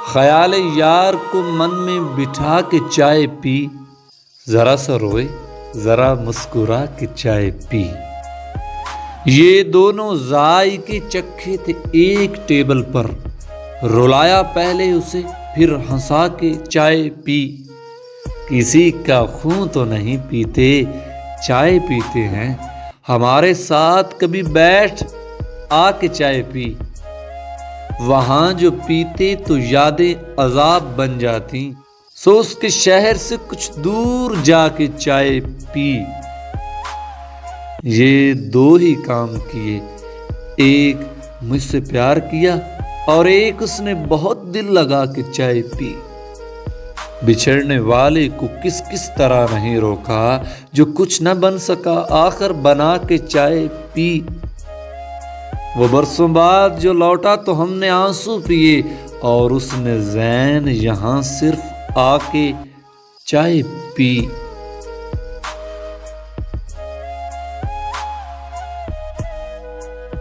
خیال یار کو من میں بٹھا کے چائے پی، ذرا سا روئے ذرا مسکرا کے چائے پی۔ یہ دونوں ذائقے چکھے تھے ایک ٹیبل پر، رلایا پہلے اسے پھر ہنسا کے چائے پی۔ کسی کا خون تو نہیں پیتے، چائے پیتے ہیں، ہمارے ساتھ کبھی بیٹھ آ کے چائے پی۔ وہاں جو پیتے تو یادیں عذاب بن جاتی، سو اس کے شہر سے کچھ دور جا کے چائے پی۔ یہ دو ہی کام کیے، ایک مجھ سے پیار کیا اور ایک اس نے بہت دل لگا کے چائے پی۔ بچھڑنے والے کو کس کس طرح نہیں روکا، جو کچھ نہ بن سکا آخر بنا کے چائے پی۔ وہ برسوں بعد جو لوٹا تو ہم نے آنسو پیے، اور اس نے زین یہاں صرف آ کے چائے پی۔